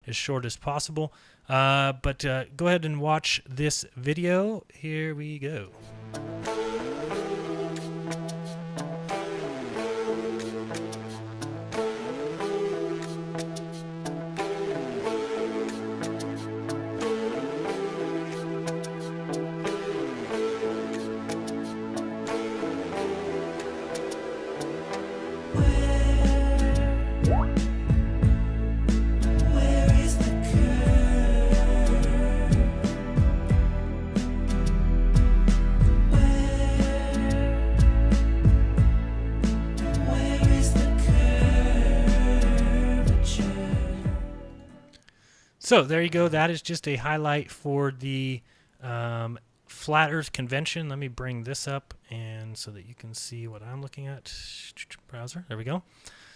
as short as possible. But go ahead and watch this video. Here we go. So there you go. That is just a highlight for the Flat Earth Convention. Let me bring this up and so that you can see what I'm looking at. Browser. There we go.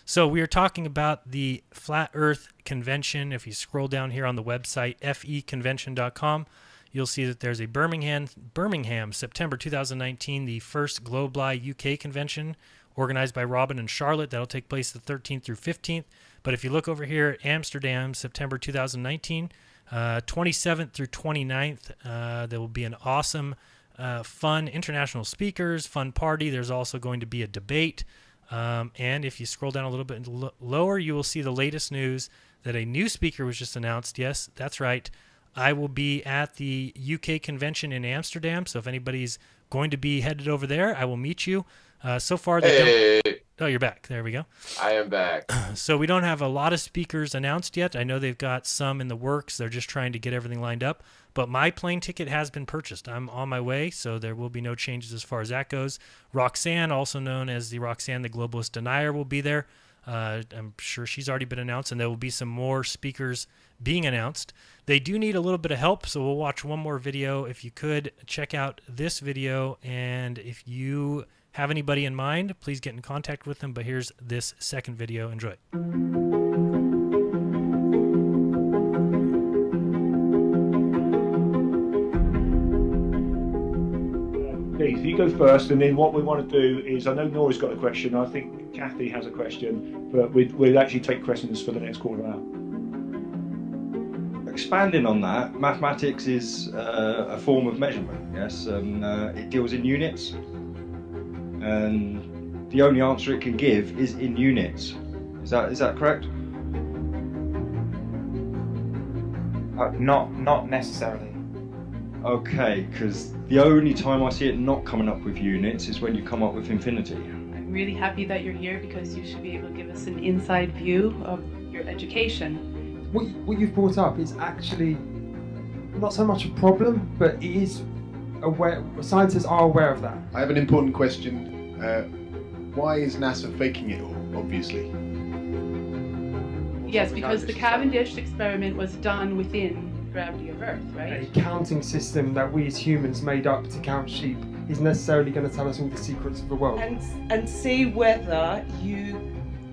So we are talking about the Flat Earth Convention. If you scroll down here on the website, feconvention.com, you'll see that there's a Birmingham, September 2019, the first GLOBEBUSTERS UK convention organized by Robin and Charlotte. That'll take place the 13th through 15th. But if you look over here at Amsterdam, September 2019, 27th through 29th, there will be an awesome, fun international speakers, fun party. There's also going to be a debate. And if you scroll down a little bit lower, you will see the latest news that a new speaker was just announced. Yes, that's right. I will be at the UK convention in Amsterdam. So if anybody's going to be headed over there, I will meet you. So far, they don't... Oh, you're back. There we go. I am back. So we don't have a lot of speakers announced yet. I know they've got some in the works. They're just trying to get everything lined up. But my plane ticket has been purchased. I'm on my way, so there will be no changes as far as that goes. Roxanne, also known as the Roxanne the Globalist Denier, will be there. I'm sure she's already been announced, and there will be some more speakers being announced. They do need a little bit of help, so we'll watch one more video. If you could, check out this video, and if you have anybody in mind, please get in contact with them. But here's this second video. Enjoy. Keith, you go first, and then what we want to do is, I know Nora's got a question, I think Kathy has a question, but we'll actually take questions for the next quarter hour. Expanding on that, mathematics is a form of measurement, yes, and it deals in units. And the only answer it can give is in units. Is that correct? Not necessarily. Okay, because the only time I see it not coming up with units is when you come up with infinity. I'm really happy that you're here because you should be able to give us an inside view of your education. What you've brought up is actually not so much a problem, but it is aware. Scientists are aware of that. I have an important question. Why is NASA faking it all, obviously? Yes, because the Cavendish experiment was done within gravity of Earth, right? A counting system that we as humans made up to count sheep is necessarily going to tell us all the secrets of the world. And see whether you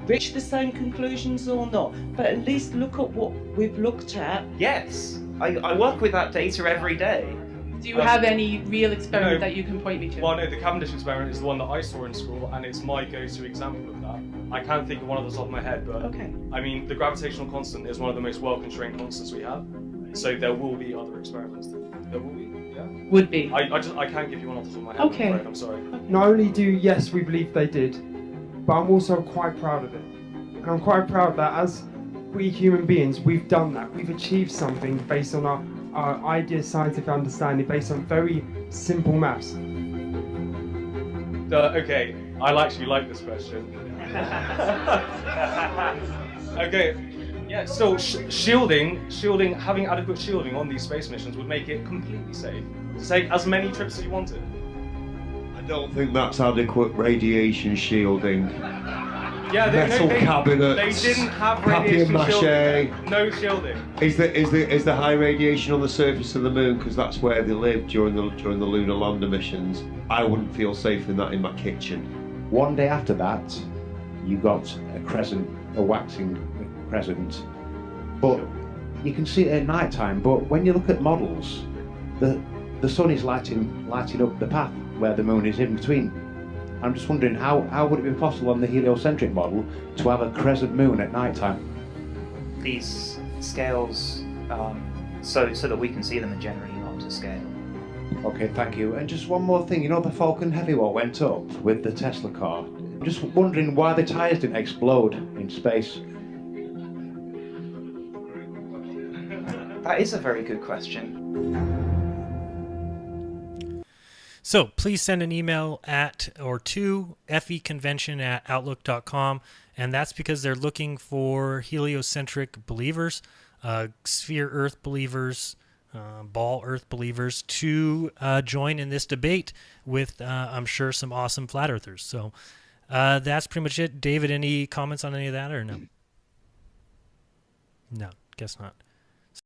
reach the same conclusions or not. But at least look at what we've looked at. Yes, I work with that data every day. Do you have any real experiment that you can point me to? Well, no, the Cavendish experiment is the one that I saw in school, and it's my go-to example of that. I can't think of one off the top of my head, but okay. I mean, the gravitational constant is one of the most well-constrained constants we have. So there will be other experiments. There will be, yeah. Would be. I can't give you one off the top of my head. Okay. I'm sorry. Not only do yes, we believe they did, but I'm also quite proud of it. And I'm quite proud that as we human beings, we've done that. We've achieved something based on our ideas, scientific understanding, based on very simple maths. Okay, I actually like this question. Okay, yeah, so shielding, having adequate shielding on these space missions would make it completely safe to take as many trips as you wanted. I don't think that's adequate radiation shielding. Yeah, metal cabinets. They didn't have radiation shielding. No shielding. Is the high radiation on the surface of the moon because that's where they lived during the lunar lander missions? I wouldn't feel safe in that in my kitchen. One day after that, you got a crescent, a waxing crescent, but you can see it at night time. But when you look at models, the sun is lighting up the path where the moon is in between. I'm just wondering how would it be possible on the heliocentric model to have a crescent moon at night time? These scales so that we can see them, and generally not to scale. Okay, thank you. And just one more thing, you know the Falcon Heavy what went up with the Tesla car? I'm just wondering why the tyres didn't explode in space. That is a very good question. So please send an email to feconvention@outlook.com, and that's because they're looking for heliocentric believers, sphere Earth believers, ball Earth believers to join in this debate with, I'm sure, some awesome flat earthers. So that's pretty much it. David, any comments on any of that or no? No, guess not.